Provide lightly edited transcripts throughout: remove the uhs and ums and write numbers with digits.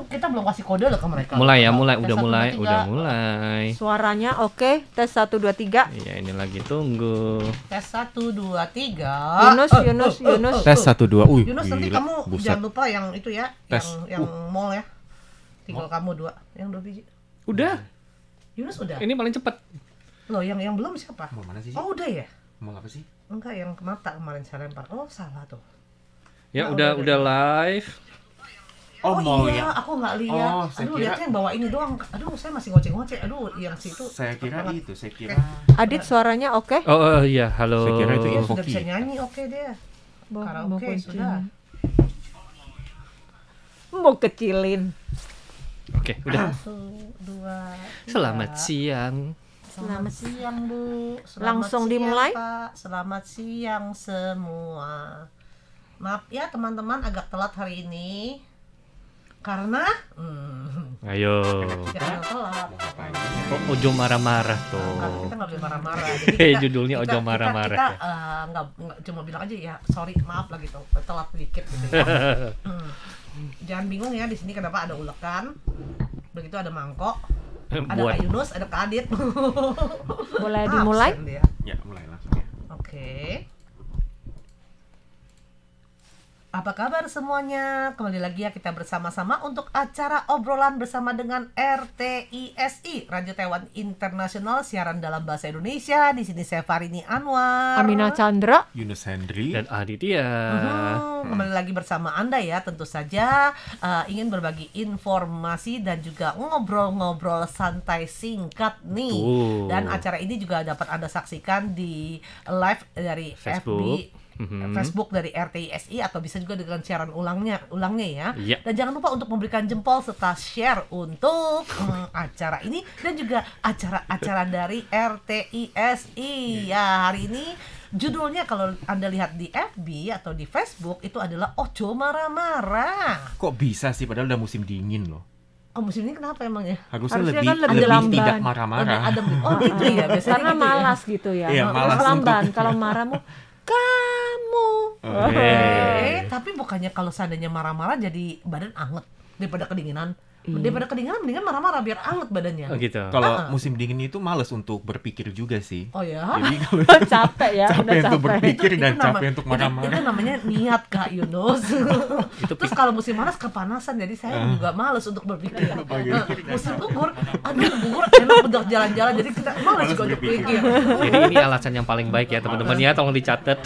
kita belum kasih kode loh ke mereka. Mulai ya, Tes udah 1, mulai, 2, 3. udah mulai. Suaranya oke, tes 1 2 3. Iya, ini lagi tunggu. Tes 1, 2, 3. Yunus. Tes 1 2. Yunus nanti Gila, kamu buset. jangan lupa yang itu ya, Tes. yang mall ya. Tinggal kamu 2, yang 2 biji. Udah, Yunus udah. ini paling cepet. Loh, yang belum siapa? Mau mana sih? Oh, udah ya? Mau apa sih? Enggak, yang ke mata kemarin saya lempar. Oh, salah tuh. Ya Nah, udah live. Oh, mau iya, ya. aku nggak lihat. Oh, saya Aduh, kira- lihatnya yang bawa ini doang. Aduh, saya masih ngoceh-ngoceh. Aduh, yang situ. Saya kira itu, saya kira Adit suaranya oke? Oh iya, halo. Saya kira itu Dia info sudah bisa kita. nyanyi, oke deh. Karaoke sudah. Mau kecilin. Oke, udah. 1, 2, 3. Selamat siang. Selamat siang, Bu. Selamat Langsung siang, dimulai? Pak. Selamat siang semua. Maaf ya teman-teman agak telat hari ini. Karena Ayo. jangan telat. Oh, Ojo marah-marah Karena tuh. kita nggak boleh marah-marah. Judulnya Ojo marah-marah Kita ya. nggak cuma bilang aja ya sorry maaf lah gitu telat dikit gitu ya. Jangan bingung ya di sini kenapa ada ulekan. Begitu ada mangkok. Ada Buat Kak Yunus, ada Kak Adit. Boleh dimulai? Absen dia. Ya, mulai langsung ya. Oke. Apa kabar semuanya? Kembali lagi ya kita bersama-sama untuk acara obrolan bersama dengan RTISI, Radio Taiwan Internasional, siaran dalam bahasa Indonesia. Di sini saya Farini Anwar. Amina Chandra. Yunus Hendri. dan Aditya. Kembali lagi bersama Anda ya, tentu saja ingin berbagi informasi dan juga ngobrol-ngobrol santai singkat nih. Betul. Dan acara ini juga dapat Anda saksikan di live dari Facebook. Facebook dari RTISI atau bisa juga dengan siaran ulangnya ya. Iya. Dan jangan lupa untuk memberikan jempol serta share untuk acara ini dan juga acara-acara dari RTISI. Ya, hari ini judulnya kalau Anda lihat di FB atau di Facebook itu adalah Ojo Marah-marah. Kok bisa sih padahal udah musim dingin loh. Oh, musim ini kenapa emangnya? Harusnya Harusnya lebih kan lebih lebih lamban. tidak marah-marah. Oh gitu ya, biasanya Karena gitu ya. malas gitu ya. Iya, malas Lamban. Kalau marahmu kamu. Tapi bukannya kalau seandainya marah-marah jadi badan anget daripada kedinginan. Daripada kedinginan mendingan marah-marah biar anget badannya. Oh gitu. Kalau musim dingin itu males untuk berpikir juga sih. Oh ya. Jadi kalau Capek ya, capek udah untuk capek. berpikir dan nama- capek untuk marah-marah. Itu namanya niat Kak Yunus. Terus kalau musim panas kepanasan, jadi saya juga males untuk berpikir. Musim gugur, aduh gugur enak untuk jalan-jalan, jadi kita males juga untuk berpikir. Jadi ini alasan yang paling baik ya teman-teman ya, tolong dicatat.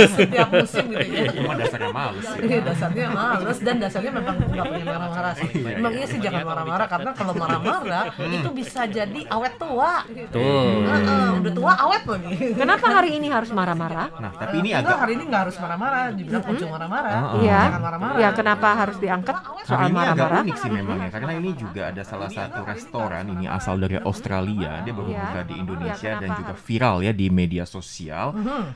Setiap musim gitu ya. Cuma dasarnya males. Iya, dasarnya males dan dasarnya memang nggak pengen marah-marah sih. Memang iya sih jangan marah-marah karena kalau marah-marah itu bisa jadi awet tua. Tuh. Udah tua awet lagi. Kenapa hari ini harus marah-marah? Nah, tapi ini Enggak, agak hari ini nggak harus marah-marah, dibilang Ojo marah-marah. Iya. Jangan marah-marah. Ya, kenapa harus diangkat Hari soal ini agak marah-marah? unik sih memang ya, karena ini juga ada salah satu restoran ini asal dari Australia, dia baru Iya. buka di Indonesia Iya, dan kenapa juga harus? viral ya di media sosial,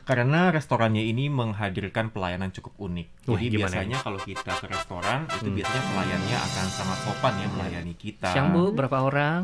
karena restorannya ini menghadirkan pelayanan cukup unik. Wah, Jadi gimana biasanya kalau kita ke restoran itu biasanya pelayannya akan sangat sopan ya melayani kita. Siang Bu, berapa orang?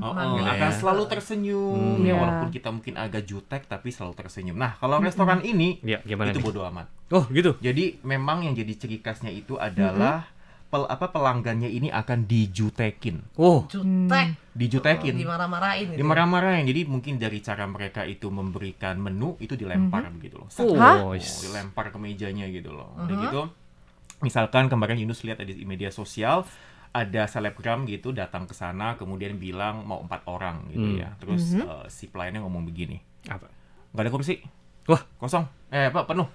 Akan selalu tersenyum ya, Iya. walaupun kita mungkin agak jutek tapi selalu tersenyum. Nah, kalau restoran ini Ya, gimana itu nih? bodo amat. Oh, gitu. Jadi memang yang jadi ciri khasnya itu adalah pelanggannya ini akan dijutekin. Oh, Jutek, Dijutekin. dimarah-marahin. Gitu. Dimarah-marahin. Jadi mungkin dari cara mereka itu memberikan menu itu dilempar gitu loh. Hah? Oh, dilempar ke mejanya gitu loh. Udah gitu. Misalkan kemarin Yunus lihat di media sosial ada selebgram gitu datang ke sana kemudian bilang mau 4 orang gitu ya. Terus si pelayannya ngomong begini. apa? Nggak ada kursi. Wah, Kosong. Pak, penuh.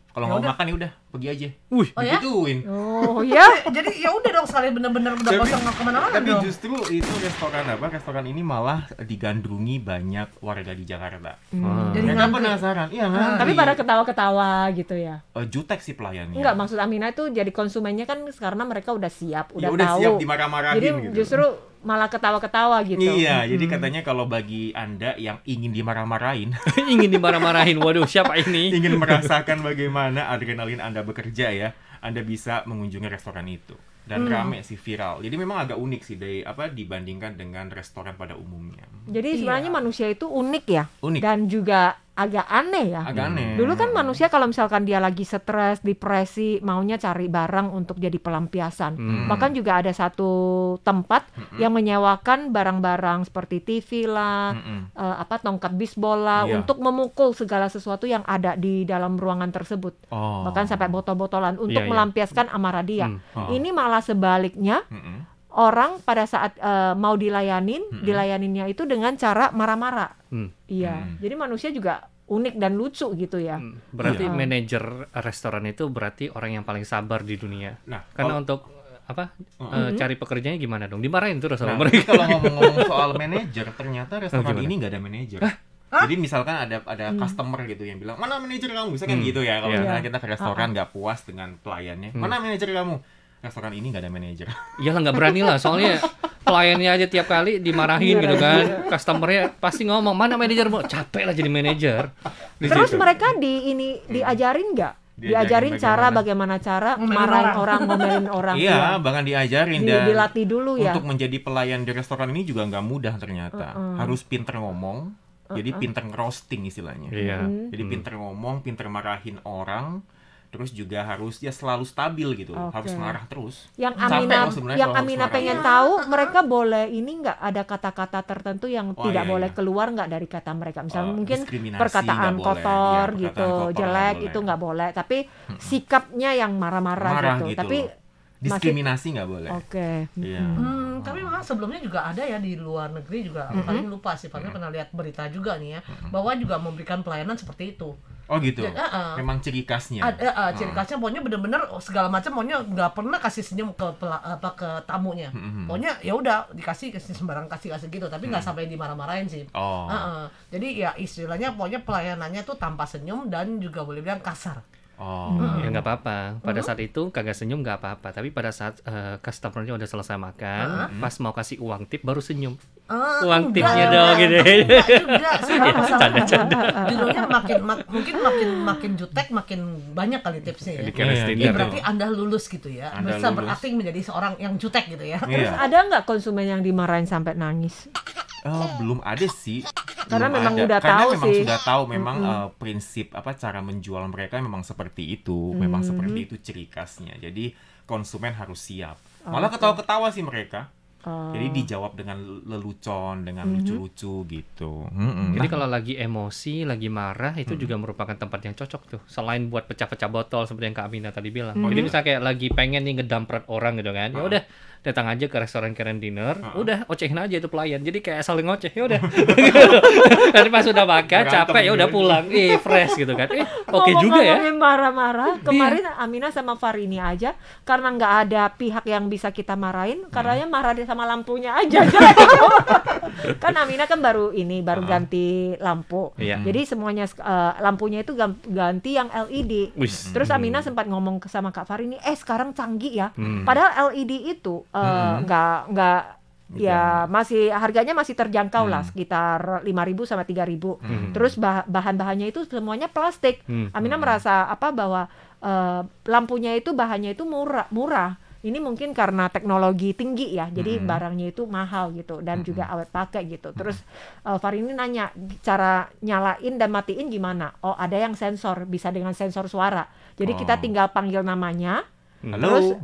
Kalau Ya mau udah. makan ya udah, pergi aja. wih. Oh ya? Digituin. Oh ya. Jadi ya udah dong sekali bener-bener udah kosong nggak kemana-mana Tapi dong. justru itu restoran ini malah digandrungi banyak warga di Jakarta. Jadi Mereka ngantri. penasaran, iya ngantri. Tapi pada ketawa-ketawa gitu ya. Jutek sih pelayannya. Enggak, maksud Amina itu jadi konsumennya kan karena mereka udah siap, Ya udah udah tahu. siap dimarah-marahin Jadi gitu. justru malah ketawa-ketawa gitu. Iya, jadi katanya kalau bagi Anda yang ingin dimarah-marahin, Ingin dimarah-marahin. Waduh, siapa ini? ingin merasakan bagaimana adrenalin Anda bekerja ya, Anda bisa mengunjungi restoran itu. Dan rame sih, viral. Jadi memang agak unik sih dibandingkan dengan restoran pada umumnya. Jadi Iya. sebenarnya manusia itu unik ya. Unik. Dan juga agak aneh ya. Agak aneh. Dulu kan manusia kalau misalkan dia lagi stres, depresi, maunya cari barang untuk jadi pelampiasan. Bahkan juga ada satu tempat yang menyewakan barang-barang seperti TV lah, tongkat bisbol lah, Iya. untuk memukul segala sesuatu yang ada di dalam ruangan tersebut. Bahkan sampai botol-botolan untuk Iya, iya. melampiaskan amarah dia. Oh. Ini malah sebaliknya. Orang pada saat mau dilayaninnya itu dengan cara marah-marah. Iya, jadi manusia juga unik dan lucu gitu ya. Berarti Iya. manajer restoran itu berarti orang yang paling sabar di dunia. Nah, Karena kalau- untuk cari pekerjaannya gimana dong? Dimarahin terus Nah, sama mereka. kalau ngomong-ngomong soal manajer, ternyata restoran gimana? ini nggak ada manajer. Jadi misalkan ada customer gitu yang bilang, mana manajer kamu? Bisa kan gitu ya, kalau Iya. misalnya kita ke restoran nggak puas dengan pelayannya, mana manajer kamu? Restoran ini nggak ada manajer. Iyalah nggak berani lah, soalnya pelayannya aja tiap kali dimarahin gitu kan. Customernya pasti ngomong, mana manajermu? Capek lah jadi manajer. Di Terus situ. mereka diajarin nggak? Diajarin cara bagaimana cara Ngomelin marahin orang. orang, ngomelin orang. Iya, bahkan diajarin dan Dilatih dulu ya. untuk menjadi pelayan di restoran ini juga nggak mudah ternyata. Harus pinter ngomong, jadi pinter roasting istilahnya. Iya. Jadi pinter ngomong, pinter marahin orang, terus juga harus ya selalu stabil gitu, harus marah terus. Yang Capek Amina, loh sebenarnya yang kalau harus Amina marah. pengen tahu, mereka boleh ini nggak ada kata-kata tertentu yang Oh, tidak iya, boleh iya. keluar nggak dari kata mereka. Misalnya Oh, mungkin diskriminasi perkataan nggak boleh. kotor Iya, perkataan gitu, kotor jelek nggak boleh. itu nggak boleh. Tapi sikapnya yang marah-marah Marah gitu. gitu Tapi loh. Diskriminasi nggak boleh. oke. Iya. Tapi memang sebelumnya juga ada ya di luar negeri juga, paling lupa sih, Fahmi pernah lihat berita juga nih ya, bahwa juga memberikan pelayanan seperti itu. Oh gitu. Jadi, Memang ciri khasnya. Ada ciri khasnya, pokoknya bener-bener segala macam, pokoknya nggak pernah kasih senyum ke ke tamunya. Pokoknya ya udah kasih sembarang kasih gitu, tapi nggak sampai dimarah-marahin sih. Oh. Jadi ya istilahnya pokoknya pelayanannya tuh tanpa senyum dan juga boleh bilang kasar. Oh. Ya nggak apa-apa. Pada saat itu kagak senyum nggak apa-apa. Tapi pada saat customernya udah selesai makan, pas mau kasih uang tip baru senyum. Uang tipnya dong gitu. Enggak juga. Sekarang masalahnya Canda-canda. judulnya mungkin makin jutek makin banyak kali tipsnya ya. Di Keres Iya, Tinder Ya, berarti tuh. Anda lulus gitu ya. Anda Bisa lulus. berakting menjadi seorang yang jutek gitu ya. Terus Iya. ada nggak konsumen yang dimarahin sampai nangis? Belum ada sih. Karena Belum memang ada. udah Karena tahu memang sih. sudah tahu memang prinsip cara menjual mereka memang seperti itu, memang seperti itu ciri khasnya. Jadi konsumen harus siap. Malah ketawa-ketawa sih mereka. Jadi dijawab dengan lelucon, dengan lucu-lucu gitu. Jadi kalau lagi emosi, lagi marah, itu juga merupakan tempat yang cocok tuh. Selain buat pecah-pecah botol seperti yang Kak Amina tadi bilang. Jadi misalnya kayak lagi pengen nih ngedampret orang gitu kan. Ya udah, datang aja ke restoran Keren Dinner, udah ocehin aja itu pelayan. Jadi kayak saling ngoceh, ya udah. Nanti pas udah makan, Berantem capek ya udah gitu. pulang. Fresh gitu kan. Oke juga ya. Ngomong-ngomongin marah-marah, kemarin Amina sama Farini aja, karena nggak ada pihak yang bisa kita marahin, karena marah dia sama lampunya aja. Kan Amina kan baru ganti lampu. Iya. Jadi semuanya lampunya itu ganti yang LED. Wis. Terus Amina sempat ngomong sama Kak Farini, sekarang canggih ya. Padahal LED itu nggak ya masih harganya masih terjangkau lah, sekitar 5.000 sampai 3.000. Terus bahan-bahannya itu semuanya plastik. Amina merasa bahwa lampunya itu bahannya itu murah. Ini mungkin karena teknologi tinggi ya, jadi barangnya itu mahal gitu dan juga awet pakai gitu. Terus Farini nanya cara nyalain dan matiin gimana? Oh, ada yang sensor, bisa dengan sensor suara. Jadi kita tinggal panggil namanya. Halo.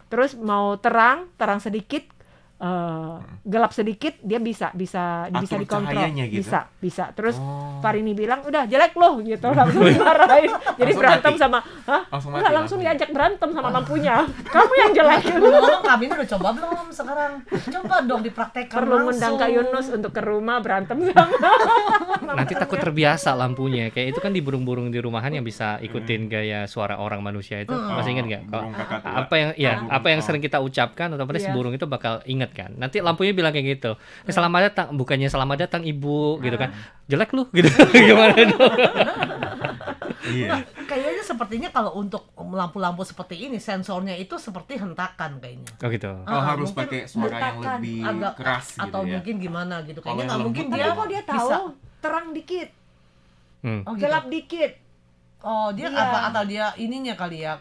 Terus mau terang sedikit, gelap sedikit, dia bisa Atur dikontrol, cahayanya gitu? bisa. Terus Farini bilang udah jelek loh gitu, langsung dimarahin. Jadi Langsung berantem mati? sama, Langsung mati enggak, langsung lampunya? diajak berantem sama lampunya. Kamu yang jelek. Ngomong-ngomong, kami udah coba belum sekarang? Coba dong dipraktekkan Perlu langsung. mengundang Kak Yunus untuk ke rumah berantem sama. Nanti takut terbiasa lampunya. Kayak itu kan di burung-burung di rumahan yang bisa ikutin gaya suara orang manusia itu. Masih ingat nggak? Burung kakak tua. Apa yang sering kita ucapkan, otomatis Iya. burung itu bakal inget kan. Nanti lampunya bilang kayak gitu. Selamat datang, bukannya selamat datang ibu gitu kan. Jelek lu gitu. Gimana dong? Iya. Kayaknya sepertinya kalau untuk lampu-lampu seperti ini sensornya itu seperti hentakan kayaknya. Oh gitu. Harus mungkin pakai suara yang detakan, lebih Agak keras gitu atau ya. mungkin gimana gitu. Kalau Kayaknya yang nggak mungkin lembut dia Tapi kok dia tahu bisa. terang dikit, Hmm. Oh, gitu. gelap dikit. Oh, dia Iya. atau dia ininya kali ya.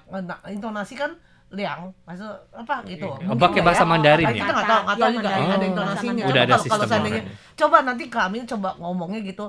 Intonasi kan liang, maksud apa gitu. Oh, pakai bahasa Mandarin ya? Kita nggak tahu Ya, juga Mandarin. ada intonasinya. Udah ada Kalau sistem seandainya, orang. coba nanti kami coba ngomongnya gitu,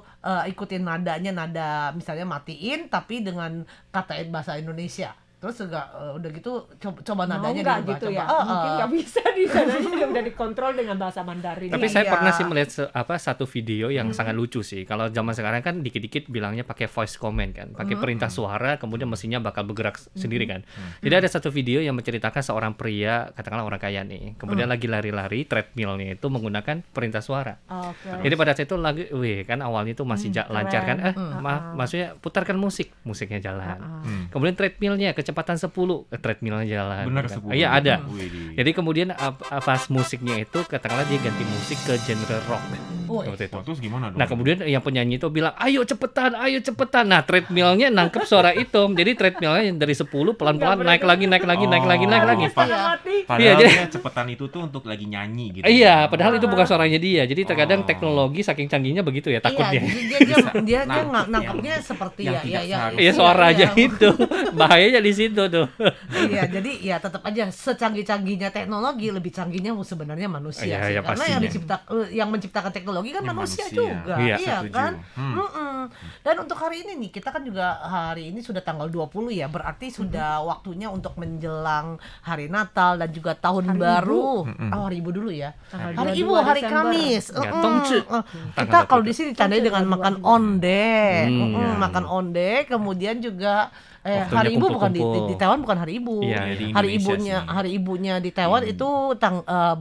ikutin nadanya, nada misalnya matiin tapi dengan kata bahasa Indonesia. Terus juga udah gitu coba Mau nadanya nggak dirubah, gitu coba. ya? Mungkin nggak bisa di sana udah dikontrol dengan bahasa Mandarin. Tapi Iya. saya pernah sih melihat satu video yang sangat lucu sih. Kalau zaman sekarang kan dikit-dikit bilangnya pakai voice command kan, pakai perintah suara, kemudian mesinnya bakal bergerak sendiri kan. Jadi ada satu video yang menceritakan seorang pria, katakanlah orang kaya nih, kemudian lagi lari-lari treadmillnya itu menggunakan perintah suara. Oke. Jadi pada saat itu lagi, kan awalnya itu masih lancar kan, maksudnya putarkan musiknya jalan. Kemudian treadmillnya kecepatan 10, treadmillnya jalan. Benar kan. 10. Iya ada. Widih. Jadi kemudian pas musiknya itu katakanlah dia ganti musik ke genre rock. Seperti itu. Oh, terus gimana dong? Nah kemudian yang penyanyi itu bilang ayo cepetan. Nah treadmillnya nangkep suara itu. Jadi treadmillnya dari 10 pelan-pelan naik lagi. Padahal Iya, jadi- dia cepetan itu tuh untuk lagi nyanyi gitu. Iya, padahal itu bukan suaranya dia. Jadi terkadang teknologi saking canggihnya begitu ya takutnya. Iya, dia Nangkep nangkepnya seperti yang ya tidak seharusnya. Iya suara aja itu. Bahayanya di situ tuh. Iya, jadi ya tetap aja secanggih-canggihnya teknologi lebih canggihnya sebenarnya manusia Iya, sih. iya, Karena pastinya. yang menciptakan teknologi kan Ya, manusia manusia. juga. Iya, setuju. Kan? Hmm. Mm-mm. Dan untuk hari ini nih, kita kan juga hari ini sudah tanggal 20 ya, berarti sudah waktunya untuk menjelang hari Natal dan juga tahun Hari baru. Hari Ibu dulu ya. Tanggal Hari 22 Ibu, hari Desember. Kamis. Ya, Tongci. Kita Tanggal kalau 20. di sini ditandai dengan makan onde. Iya. Makan onde, kemudian juga Waktunya hari Ibu bukan kumpul-kumpul. di Taiwan bukan hari Ibu. Iya, di hari Indonesia Hari sih. ibunya di Taiwan itu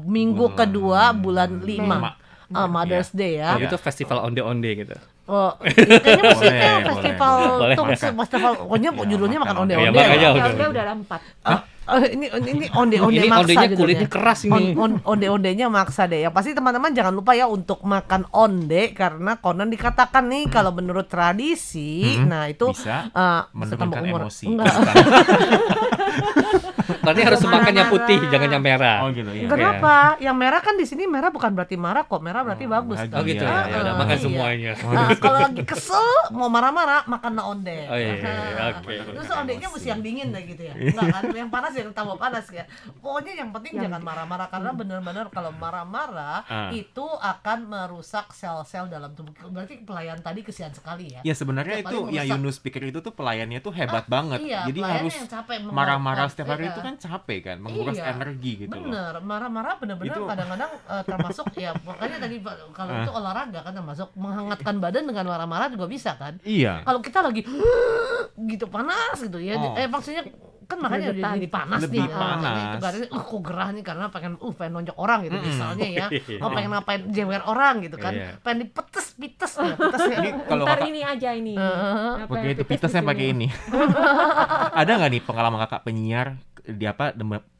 minggu kedua bulan 5. Mother's Day ya. Kalau itu festival onde-onde gitu. Oh, kayaknya musiknya Boleh, festival boleh. festival pokoknya judulnya makan makan onde-onde. onde. Ya, makanya ya. udah. Udah ada 4. Ini onde-onde Ini maksa ondenya judulnya. kulitnya keras ini. Onde-ondenya maksa deh. Yang pasti teman-teman jangan lupa ya untuk makan onde karena konon dikatakan nih kalau menurut tradisi, nah itu Bisa bisa tambah menurunkan umur. emosi. Enggak. Berarti harus makannya putih, jangan yang merah. Oh gitu ya. Kenapa? Yang merah kan di sini merah bukan berarti marah kok. Merah berarti bagus. bahagia. Oh gitu ya. Ya udah Ah, makan iya. semuanya. Kalau lagi kesel mau marah-marah makan onde. Oh iya, iya, Nah, oke. Terus ondenya mesti yang dingin deh gitu ya. Enggak kan yang panas yang tambah panas ya. Pokoknya yang penting jangan marah-marah karena benar-benar kalau marah-marah itu akan merusak sel-sel dalam tubuh. Berarti pelayan tadi kesian sekali ya. Ya sebenarnya Tiap itu hari yang merusak. Yunus pikir itu tuh pelayannya tuh hebat banget. Iya, Jadi pelayannya harus yang capek marah-marah membuat- setiap hari iya. itu kan capek kan, menguras Iya, energi gitu loh. bener, marah-marah bener-bener Itu- kadang-kadang termasuk ya makanya tadi kalau itu olahraga kan termasuk menghangatkan badan dengan marah-marah juga bisa kan. Iya. Kalau kita lagi gitu panas gitu ya, Oh. maksudnya kan makanya Berdetak. jadi panas Lebih nih. panas. Itu garisnya kok gerah nih karena pengen nonjok orang gitu misalnya ya. Pengen ngapain jewer orang gitu kan. Iya. Pengen dipetes ya, petes ya. Ini kalau Ntar kakak ini aja ini. Apa, pakai itu pipis pitasnya di pakai sini. ini. Ada nggak nih pengalaman kakak penyiar di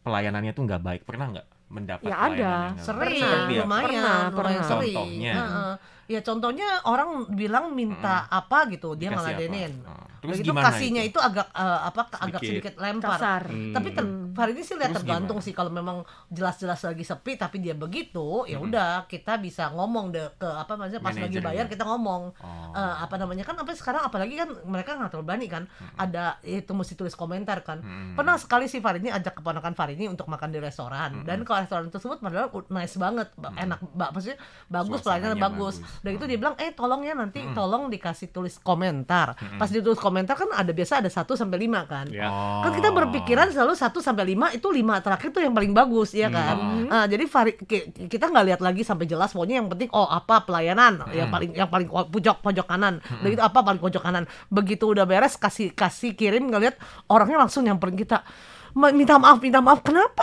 pelayanannya tuh nggak baik? Pernah nggak mendapat Ya pelayanan ada. yang nggak Sering, baik? Iya. lumayan Pernah. sering. Contohnya? Heeh. Ya contohnya orang bilang minta apa gitu, dia Dikasih ngeladenin. apa? Terus Begitu gimana kasihnya itu agak agak Sedikit. sedikit lempar. Kasar. Tapi hari ini sih lihat Terus tergantung gimana? sih kalau memang jelas-jelas lagi sepi tapi dia begitu, ya udah kita bisa ngomong deh ke apa maksudnya pas lagi Manajernya. bayar kita ngomong. Oh. Apa namanya kan sampai sekarang apalagi kan mereka nggak terlalu berani kan. Ada itu mesti tulis komentar kan. Pernah sekali sih Farini ajak keponakan Farini untuk makan di restoran dan kalau restoran tersebut padahal nice banget, enak, maksudnya bagus, pelayanan Suasananya bagus. bagus. Dan itu dia bilang tolong ya nanti tolong dikasih tulis komentar. Pas ditulis komentar kan ada biasa ada 1 sampai 5 kan. Ya. Oh. Kan kita berpikiran selalu 1 sampai 5 itu 5 terakhir tuh yang paling bagus ya kan. Jadi kita nggak lihat lagi sampai jelas, pokoknya yang penting apa pelayanan yang paling pojok kanan. Begitu apa paling pojok kanan. Begitu udah beres kasih kirim ngeliat orangnya langsung nyamperin kita. Minta maaf kenapa?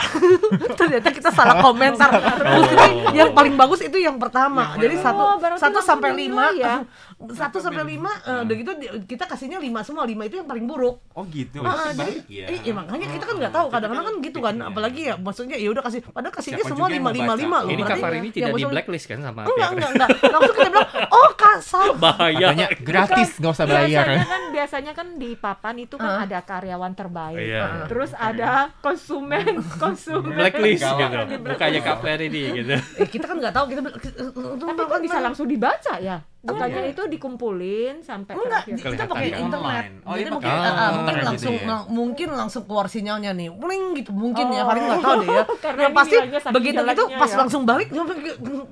Ternyata kita salah komentar. Maksudnya yang paling bagus itu yang pertama. Jadi berarti 1 sampai langsung 5 dinilai ya? 1 sampai 5 udah gitu kita kasihnya 5 semua. 5 itu yang paling buruk. Oh gitu. Jadi Baik ya. iya makanya kita kan nggak tahu kadang-kadang kan gitu kan, apalagi ya maksudnya ya udah kasih padahal kasihnya Siapa semua juga yang 5 5 5 loh. Ini Berarti Kak Farini ya tidak di maksudnya- blacklist kan sama Enggak, pihak? enggak. Langsung kita bilang, "Oh, Kak, salah." Bahaya. Katanya gratis, nggak usah bayar. Biasanya kan di papan itu kan ada karyawan terbaik. Iya. Terus ada konsumen Blacklist Gawat. gitu. Bukannya Kak Farini gitu. Kita kan nggak tahu kita Tapi kok bisa langsung dibaca ya? Bukannya itu dikumpulin sampai Enggak, terakhir. itu Kelihatan pakai ya. internet. Online. Oh, Jadi iya, mungkin, pakai mungkin internet langsung gitu ya. mungkin langsung keluar sinyalnya nih, bling gitu mungkin ya. Oh. Farid nggak tahu deh ya. Karena Yang ini pasti bilangnya saking begitu itu jeleknya pas ya. langsung balik,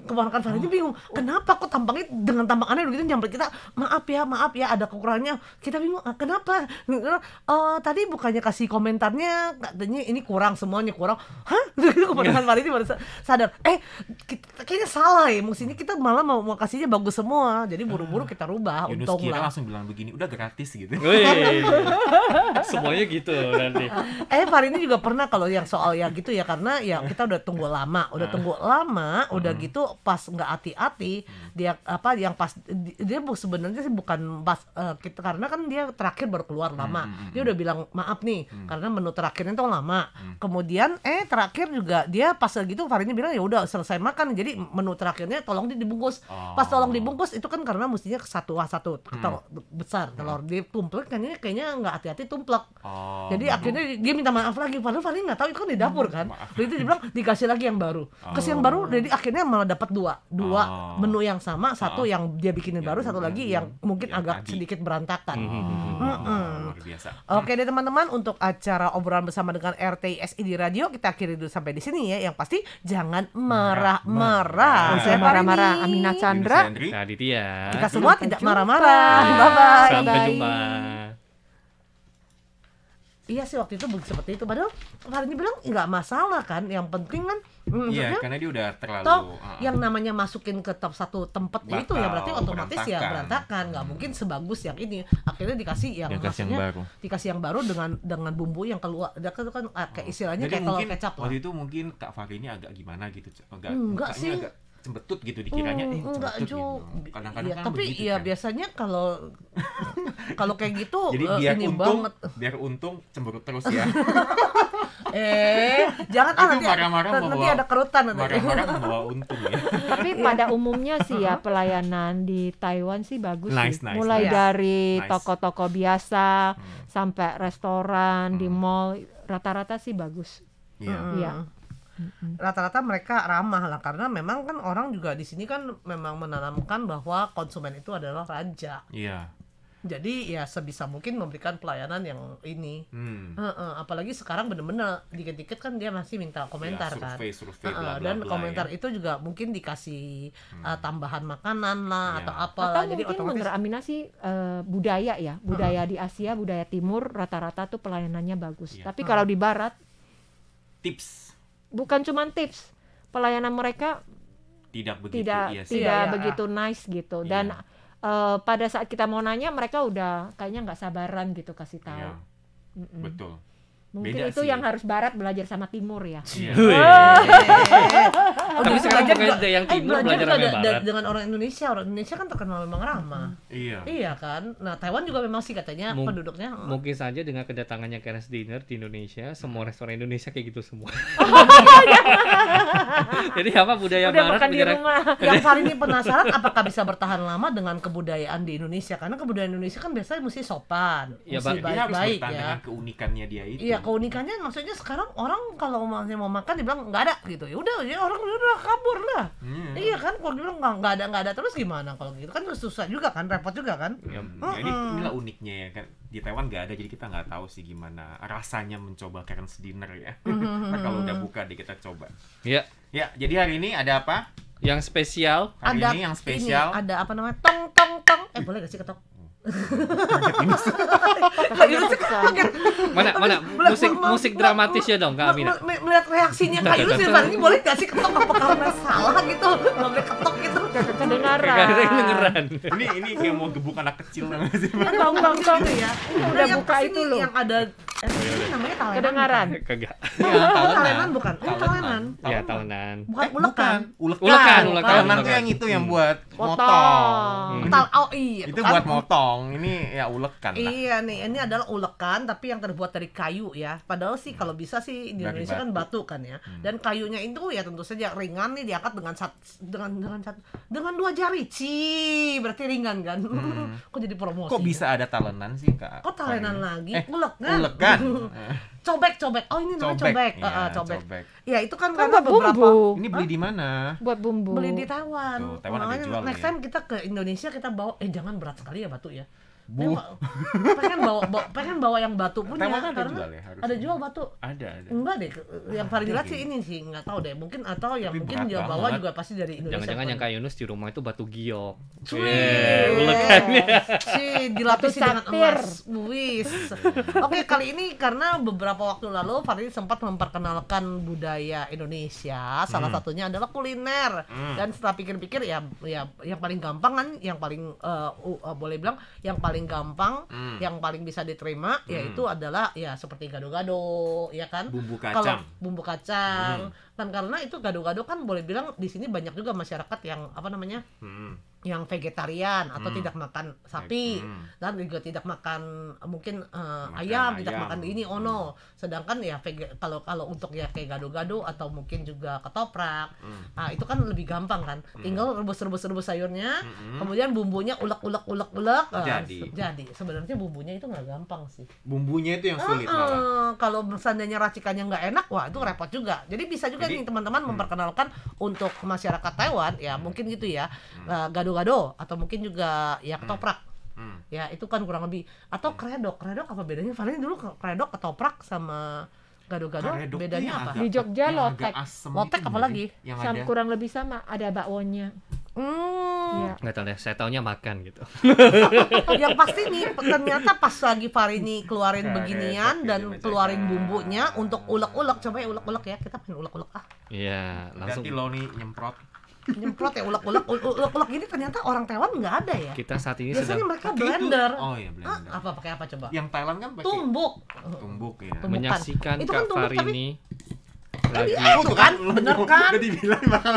keponakan Farid ini bingung. Kenapa kok tampangnya dengan tampang aneh begitu nyamper kita? Maaf ya, ada kekurangannya. Kita bingung, kenapa? Tadi bukannya kasih komentarnya katanya ini kurang, semuanya kurang. Hah? Keponakan Farid ini baru sadar. Kayaknya salah ya. Maksudnya kita malah mau kasihnya bagus semua. Jadi buru-buru kita rubah. Yunus Untung kira lah. langsung bilang begini, udah gratis gitu. Wih, semuanya gitu nanti. Farid ini juga pernah kalau yang soal ya gitu ya, karena ya kita udah tunggu lama, udah gitu pas nggak hati-hati dia yang pas dia sebenarnya sih bukan pas kita, karena kan dia terakhir baru keluar lama. Dia udah bilang maaf nih karena menu terakhirnya tuh lama. Kemudian terakhir juga dia pas gitu Farid ini bilang ya udah selesai makan, jadi menu terakhirnya tolong dibungkus. Pas tolong dibungkus itu kan karena mestinya satu besar telur ditumplek kan, ini kayaknya nggak hati-hati tumplek. Jadi akhirnya dia minta maaf lagi, padahal Farid nggak tahu itu kan di dapur kan. Jadi dia bilang dikasih lagi yang baru. Kasih yang baru, jadi akhirnya malah dapat dua menu yang sama, satu yang dia bikinin baru, satu lagi yang mungkin agak sedikit berantakan. Luar biasa. Oke deh teman-teman, untuk acara obrolan bersama dengan RTISI di radio kita akhiri dulu sampai di sini ya. Yang pasti jangan marah-marah. Saya Marah-marah Farini. Amina Chandra. Yunus Hendri. Nah, Aditya. Kita semua Sampai tidak jumpa. marah-marah. Bye-bye. Sampai Bye. jumpa. Iya sih waktu itu seperti itu. Padahal Farini bilang nggak masalah kan. Yang penting kan Iya, maksudnya, karena dia udah terlalu toh yang namanya masukin ke satu tempat Batal, itu ya berarti otomatis ya berantakan. berantakan, nggak mungkin sebagus yang ini. Akhirnya dikasih yang Dikasih yang maksudnya baru. dikasih yang baru dengan bumbu yang keluar. Dia kan kayak istilahnya Jadi kayak kalau mungkin kecap lah. waktu itu mungkin Kak Fahri ini agak gimana gitu, Enggak mukanya sih. agak cembetut gitu dikiranya, Enggak cembetut Ju. gitu. Kadang-kadang Iya, kan tapi begitu ya kan. biasanya kalau kalau kayak gitu Jadi biar ini untung, banget. cemberut terus ya. Jangan Itu nanti marah-marah nanti membawa- ada kerutan nanti. Marah-marah membawa untung ya. Tapi pada umumnya sih ya pelayanan di Taiwan sih bagus Nice, sih. nice, Mulai nice. dari Nice. toko-toko biasa sampai restoran di mall, rata-rata sih bagus. Iya. Iya. Rata-rata mereka ramah lah, karena memang kan orang juga di sini kan memang menanamkan bahwa konsumen itu adalah raja. Iya. Jadi ya sebisa mungkin memberikan pelayanan yang ini. Hmm. Apalagi sekarang bener-bener dikit-dikit kan dia masih minta komentar Ya, kan. survei, bla, bla, Dan bla, komentar ya. itu juga mungkin dikasih tambahan makanan lah Iya. atau apa Atau lah. Jadi mungkin otomatis menurut Amina sih budaya ya, budaya di Asia, budaya Timur rata-rata tuh pelayanannya bagus. Iya. Tapi kalau di Barat Tips bukan cuma tips, pelayanan mereka tidak begitu, tidak iya sih. tidak Iya, begitu nice gitu. Iya. Dan pada saat kita mau nanya mereka udah kayaknya nggak sabaran gitu kasih tahu. Iya, betul. Mungkin Beda itu sih. yang harus Barat belajar sama Timur ya. Iya. Tapi sekarang bukan yang timur belajar sama yang barat. dengan orang Indonesia kan terkenal memang ramah. Iya. Iya kan. Nah Taiwan juga memang sih katanya Mung- penduduknya Mungkin saja dengan kedatangannya Keras Dinner di Indonesia, semua restoran Indonesia kayak gitu semua. Jadi apa budaya Udah barat makan di budaya- rumah. yang Farini penasaran apakah bisa bertahan lama dengan kebudayaan di Indonesia, karena kebudayaan Indonesia kan biasanya mesti sopan, Ya, mesti Dia harus baik-baik bertahan ya. dengan keunikannya dia itu. Iya, keunikannya maksudnya sekarang orang kalau mau makan dibilang nggak ada gitu, ya udah ya orang udah kabur lah. Iya kan, kalau dibilang nggak ada terus gimana kalau gitu kan susah juga kan, repot juga kan. Ya, Ya, inilah uniknya ya kan, di Taiwan nggak ada, jadi kita nggak tahu sih gimana rasanya mencoba Karen's Dinner ya. Nah, kalau udah buka deh kita coba. ya, Ya, jadi hari ini ada apa? yang spesial Hari Ada ini yang spesial. ada apa namanya, tong boleh gak sih ketok? mana musik dramatisnya dong Kak Amina. Melihat reaksinya Kak Yunus ya, Farini boleh gak sih ketok, apa karena salah gitu nggak boleh ketok gitu. Kedengaran. Gak ada yang dengeran. Ini kayak mau gebuk anak kecil nggak sih? Tong Gitu ya. Udah yang buka kesini itu loh. yang ada ini namanya talenan. Kedengaran. Kagak. Talenan bukan? Talenan. Ya tahunan. Bukan ulekan. Ulekan. Talenan tuh yang itu yang buat motong. Potong. Oh iya. Itu kan. buat motong. Ini ya ulekan lah. Iya nih, ini adalah ulekan tapi yang terbuat dari kayu ya. Padahal sih kalau bisa sih di Dari Indonesia kan batu. batu kan ya. Dan kayunya itu ya tentu saja ringan nih, diangkat dengan dua jari. Berarti ringan kan. Kok jadi promosi? Kok bisa ada talenan sih Kak? Kok talenan lagi? Eh, Ulekan. Ulekan. Cobek. Oh, ini namanya cobek. Ya, Cobek. cobek. Ya, itu kan Kan karena buat beberapa bumbu. Ini beli di mana? Buat bumbu. beli di Taiwan. Tuh, Taiwan ada Makanya jual next ya. time kita ke Indonesia kita bawa jangan berat sekali ya batu ya. Bu. pengen bawa yang batu punya Taiwan ada karena jual ya, harusnya. ada jual batu. Ada. Enggak deh, yang paling jelas Ada sih ini sih nggak tahu deh, mungkin atau yang Tapi mungkin berat dia bawa banget. juga pasti dari Indonesia. Jangan-jangan yang Kak Yunus di rumah itu batu giok. Wih. Ulekannya. Dilapisi Batu dengan sapir. emas. Wis. Oke, kali ini karena beberapa waktu lalu Farid sempat memperkenalkan budaya Indonesia, salah satunya adalah kuliner. Dan setelah pikir-pikir ya yang paling gampang kan, yang paling boleh bilang yang paling gampang, yang paling bisa diterima yaitu adalah ya seperti gado-gado, ya kan? Bumbu Kalau kacang. bumbu kacang. Dan karena itu gado-gado kan boleh bilang di sini banyak juga masyarakat yang apa namanya? Yang vegetarian atau tidak makan sapi dan juga tidak makan mungkin ayam, tidak makan ini sedangkan ya kalau untuk ya kayak gado-gado atau mungkin juga ketoprak itu kan lebih gampang kan, tinggal rebus sayurnya, kemudian bumbunya ulek jadi sebenarnya bumbunya itu nggak gampang sih. Bumbunya itu yang sulit malah. Kalau seandainya racikannya nggak enak, wah itu repot juga. Jadi bisa juga nih teman-teman memperkenalkan untuk masyarakat Taiwan ya mungkin gitu ya, gado-gado atau mungkin juga ya ketoprak. Ya itu kan kurang lebih, atau kredok apa bedanya? Paling dulu kredok, ketoprak sama gado-gado Karedok bedanya tuh apa? Di Jogja yang lotek. agak asem Lotek itu apa nggak lagi? sih? Yang Sama, ada kurang lebih sama, ada bakwonya. Iya. Nggak tahu deh, saya taunya makan gitu. Yang pasti nih ternyata pas lagi Farini keluarin Karedok beginian ya, dan dia keluarin bacakan. bumbunya untuk ulek-ulek, coba ya ulek-ulek ya, kita pengen ulek-ulek Iya, langsung Ganti lo nih nyemprot. nyemprot ya ulek-ulek ini ternyata orang Taiwan nggak ada ya. kita saat ini Biasanya sedang mereka Pakai blender. itu. Oh iya blender. Apa pakai apa coba? Yang Thailand kan pakai Tumbuk. tumbuk ya. Tumbukan. menyaksikan Itu kan Kak tumbuk, Farini lagi Itu kan bener kan? Udah dibilang bakal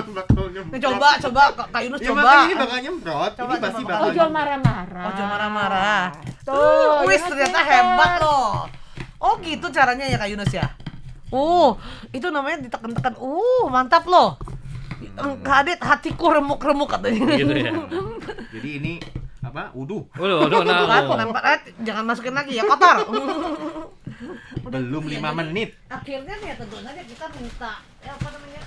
nyemprot. Nih, coba Kak Yunus Ya coba. makanya ini bakal nyemprot. Coba, Ini pasti coba. bakal Ojo marah-marah. Ojo marah-marah. Tuh, Wis Yunus ternyata pinter. hebat loh. Oh gitu caranya ya Kak Yunus ya. Itu namanya ditekan-tekan. Mantap loh. Kak Adit, hatiku remuk-remuk katanya. gitu ya. Jadi ini apa? Uduh. Waduh, Lempar, jangan masukin lagi ya, kotor. Belum 5 menit. Akhirnya nih tentu saja kita minta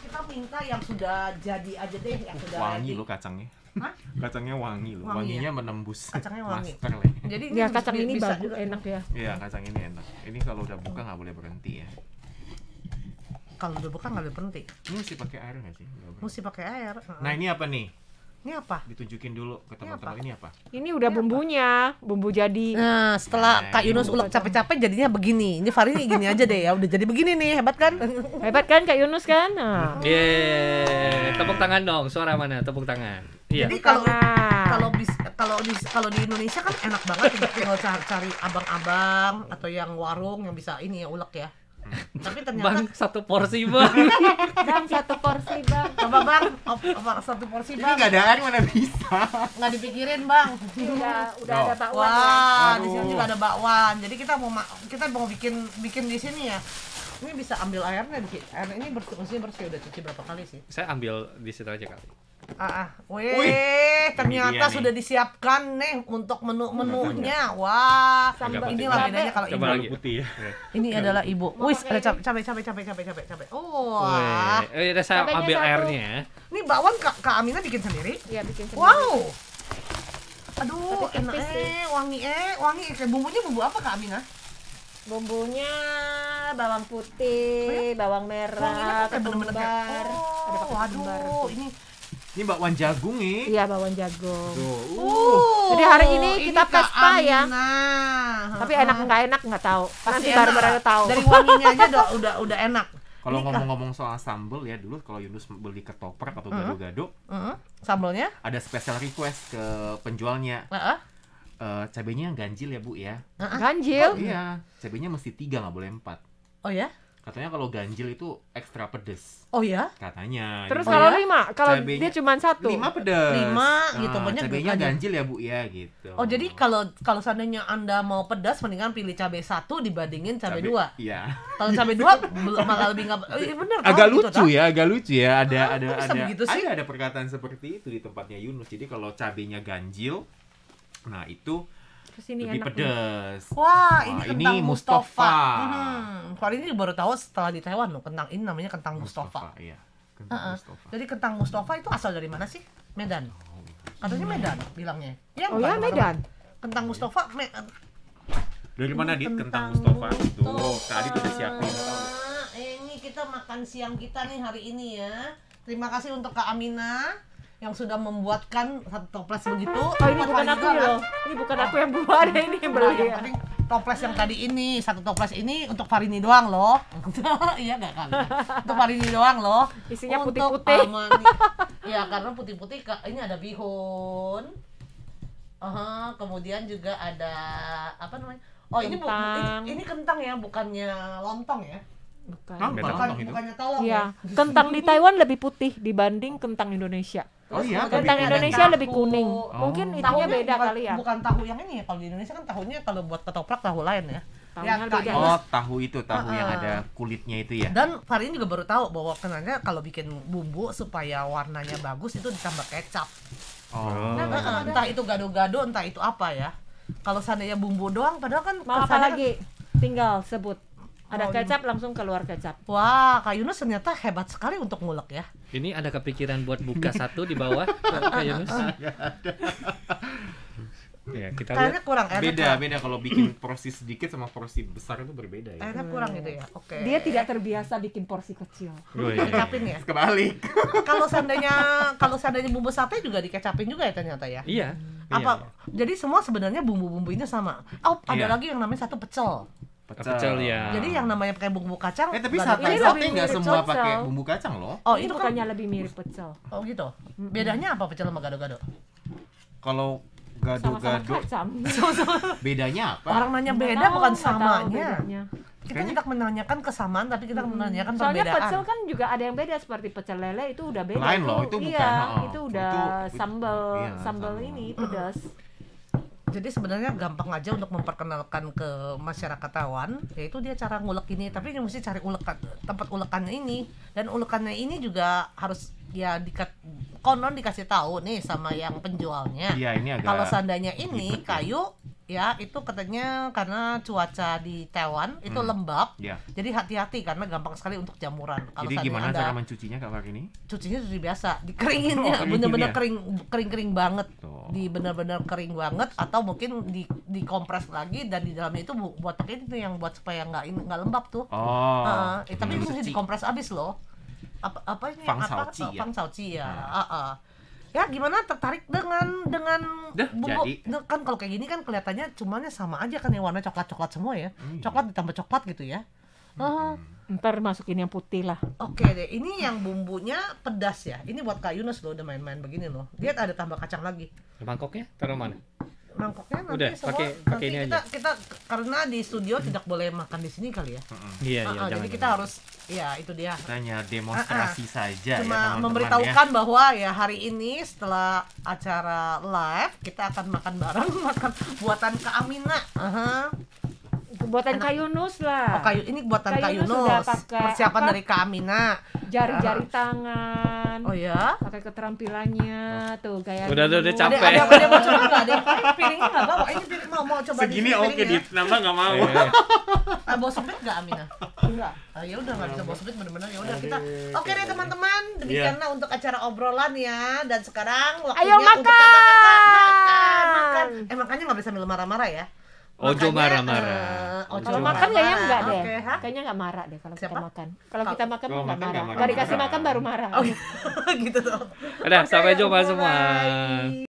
kita minta yang sudah jadi aja deh, yang sudah Wangi ready. lo kacangnya. Hah? Kacangnya wangi lo. Wangi Wanginya menembus Kacangnya wangi. masker lah. Jadi Ya kacang ini bisa bagus, juga. enak ya. Iya, kacang ini enak. Ini kalau udah buka nggak boleh berhenti ya. Kalau udah buka nggak berhenti, Ini mesti pakai air nggak sih? Nggak berhenti. mesti pakai air. Nah ini apa nih? Ini apa? Ditunjukin dulu ke teman-teman ini apa? Ini udah bumbunya, bumbu jadi. Nah, setelah Nah, Kak Yunus ini ulek capek-capek jadinya begini. Ini Farini gini aja deh ya, udah jadi begini nih, hebat kan? Hebat kan Kak Yunus kan? Nah. Yeay, tepuk tangan dong. Suara mana? Tepuk tangan. Iya. Jadi kalau Tangan. kalau di Indonesia kan enak banget, tinggal cari abang-abang atau yang warung yang bisa ini ya ulek ya. Tapi ternyata Bang, satu porsi bang. Bang, satu porsi bang. coba bang, satu porsi Ini bang, nggak ada air mana bisa? nggak dipikirin bang. Udah ada bakwan ya. Wah, Aduh. di sini juga ada bakwan. Jadi kita mau bikin di sini ya. Ini bisa ambil airnya, air ini bersih udah cuci berapa kali sih? Saya ambil di situ aja kali. Wih, ternyata Ini dia nih. sudah disiapkan nih untuk menu-menunya. Wah, Sambal inilah cabai. bedanya kalau Coba ibu. lagi. Putih ya. Ini adalah ibu. Wih, ada pakai cabai. Oh, wah. Wih, udah saya Cabainya ambil satu. airnya. Ini bakwan Kak Amina bikin sendiri. Iya, bikin sendiri. Wow. Aduh, Tapi enak tipis wangi. Kayak bumbunya bumbu apa Kak Amina? Bumbunya bawang putih, bawang Wanginya merah, kok kayak bener-bener kayak. ketumbar. Ada pakai ketumbar. Waduh, ini. Ini bakwan jagung nih. Iya, bawang jagung. Tuh. Jadi hari ini kita Kak pesta ya. Amina. Tapi enak nggak enak nggak tahu. Nanti enak. baru-baru tahu. Dari wanginya aja udah enak. Kalau Ini, Kak. ngomong-ngomong soal sambel ya, dulu kalau Yunus beli ketoprak atau gado-gado, Sambalnya? ada special request ke penjualnya. Heeh. Cabenya ganjil ya Bu ya. Ganjil. Iya, cabenya mesti 3 nggak boleh 4. Oh ya? Katanya kalau ganjil itu ekstra pedes. Oh ya? Katanya. Terus Oh kalau ya? 5, kalau Cabenya- dia cuma 1. 5 pedes. 5 gitu, banyak Cabenya aja. ganjil ya Bu ya gitu. Oh jadi kalau seandainya Anda mau pedas mendingan pilih cabai 1 dibandingin cabai 2. Iya. Kalau cabai 2 malah lebih enggak bener Agak gitu, lucu toh? ya, agak lucu ya. kok bisa begitu sih? Ada perkataan seperti itu di tempatnya Yunus. Jadi kalau cabenya ganjil, nah itu Terus ini lebih enak nih. pedas. Wah, ini Wah, kentang ini Mustafa. Mustafa. Kali ini baru tahu setelah di Taiwan loh, kentang ini namanya kentang Mustafa. Iya. Kentang Heeh. Mustafa. Jadi kentang Mustafa itu asal dari mana sih? Medan. Katanya Medan bilangnya. Ya, Oh ya, bukan, Medan. Kentang Mustafa Dari mana Dit Kentang kentang Mustafa? Tuh, Mustafa. tadi tuh udah siapin. Ini kita makan siang kita nih hari ini ya. Terima kasih untuk Kak Amina yang sudah membuatkan satu toples begitu. Oh ini bukan aku nih loh. Ini bukan aku yang buat, ini yang beli. Yang penting toples yang tadi ini, satu toples ini untuk Farini doang loh. Iya nggak kan? Untuk Farini doang loh. Isinya Untuk putih-putih. Amani. Ya karena putih-putih ini ada bihun. Kemudian juga ada apa namanya? Oh Kentang. ini kentang ya, bukannya lontong ya? Bukan. Hah? Beda lontong itu? Bukannya tolong Iya, ya? kentang di Taiwan lebih putih dibanding kentang Indonesia. Oh iya, Kentang lebih Indonesia tahu. lebih kuning. Mungkin itunya beda bukan, kali ya. Bukan tahu yang ini ya. Kalau di Indonesia kan tahunya kalau buat ketoprak tahu lain ya. Tahunya Kak beda. Yunus. Oh, tahu itu, tahu yang ada kulitnya itu ya. Dan Farin juga baru tahu bahwa kenanya kalau bikin bumbu supaya warnanya bagus itu ditambah kecap. Oh. Entah itu gado-gado, entah itu apa ya. Kalau seandainya bumbu doang, padahal kan Mau apa kesannya lagi? Tinggal sebut. Ada Oh, kecap langsung keluar kecap. Wah, Kak Yunus ternyata hebat sekali untuk ngulek ya. Ini ada kepikiran buat buka satu di bawah, Kak Yunus? Ya, kita Kayaknya lihat. kurang airnya. Beda kalau bikin porsi sedikit sama porsi besar itu berbeda ya. Airnya kurang gitu ya. Oke. Dia tidak terbiasa bikin porsi kecil. Oh, iya. Kecapin ya. Kebalik. Kalau seandainya bumbu sate juga dikecapin juga ya ternyata ya. Iya. Apa? Iya. Jadi semua sebenarnya bumbu-bumbunya sama. Oh, ada Iya. lagi yang namanya satu pecel. Pecel ya. Jadi yang namanya pakai bumbu kacang. Tapi nggak ada- Ini sate lebih nggak mirip semua pecel. pakai bumbu kacang loh. Oh, Ini itu kan. bukannya lebih mirip pecel. Oh, gitu. Bedanya apa pecel sama gado-gado? Kalau Sama-sama gado-gado kacang. bedanya apa? Orang nanya Nggak beda tahu, bukan nggak tahu samanya. bedanya. Kita tidak menanyakan kesamaan tapi kita menanyakan Soalnya perbedaan. pecel kan juga ada yang beda, seperti pecel lele itu udah beda. Lain loh, itu bukan, Iya, oh. itu udah Itu- sambal iya, sambal sambal. ini pedas. Jadi sebenarnya gampang aja untuk memperkenalkan ke masyarakat Taiwan, yaitu dia cara ngulek ini. Tapi dia mesti cari tempat ulekannya ini, dan ulekannya ini juga harus ya konon dikasih tahu nih sama yang penjualnya. Iya, ini agak Kalau seandainya ini ribet ya. kayu, ya itu katanya karena cuaca di Taiwan itu lembab, Ya. jadi hati-hati karena gampang sekali untuk jamuran. Kalau Jadi seandainya gimana Anda cara mencucinya Kak Fak ini? cucinya cuci biasa, dikeringin ya, kering bener-bener ya? kering banget, Tuh. di bener-bener kering banget, atau mungkin dikompres lagi dan di dalamnya itu buat pakai itu yang buat supaya nggak lembab tuh. Oh. Tapi itu mesti Suci. dikompres abis loh. Apa ini? Fang apa? Shaoqi ya? Fang Shaoqi ya. Ya gimana tertarik dengan Dah, bumbu? jadi. Kan kalau kayak gini kan kelihatannya cumanya sama aja kan ya, warna coklat-coklat semua ya. Coklat ditambah coklat gitu ya. Ntar masukin yang putih lah. Oke deh, ini yang bumbunya pedas ya. Ini buat Kak Yunus loh, udah main-main begini loh. Lihat ada tambah kacang lagi. Mangkoknya taruh mana? Mangkoknya nanti Udah, semua pakai ini kita, aja. kita karena di studio tidak boleh makan di sini kali ya. Iya, iya, Jadi kita harus ya itu dia. Kita hanya demonstrasi saja ya Cuma teman-teman memberitahukan bahwa ya hari ini setelah acara live kita akan makan bareng makan buatan Kak Amina. Buatan Kak Yunus lah. Oh, kayu ini buatan Kak Kak Yunus Yunus. udah pakai Persiapan apa? dari Kak Amina. Jari-jari tangan. Oh ya. Pakai keterampilannya tuh kayak Udah dulu. capek. Ada mau coba nggak? Ada piringnya nggak bawa? Ini piring mau coba di Segini sini oke piringnya. Dit, nambah nggak mau. Bawa sempit nggak Amina? Enggak. Ya udah nggak bisa bawa sempit benar-benar ya udah kita. Oke deh teman-teman, demikianlah untuk acara obrolan ya. Dan sekarang waktunya Ayo untuk makan! makan. Makannya nggak bisa sambil marah-marah ya. Ojo Makanya, marah-marah. ojo Kalau marah-marah. makan kayaknya enggak deh. Oke, hah? Kayaknya enggak marah deh kalau kita Siapa? makan. Kalau kita makan Kalau enggak makan marah. nggak marah. Enggak dikasih makan baru marah. Oh, gitu tuh. Udah, Oke, sampai jumpa bye-bye. semua.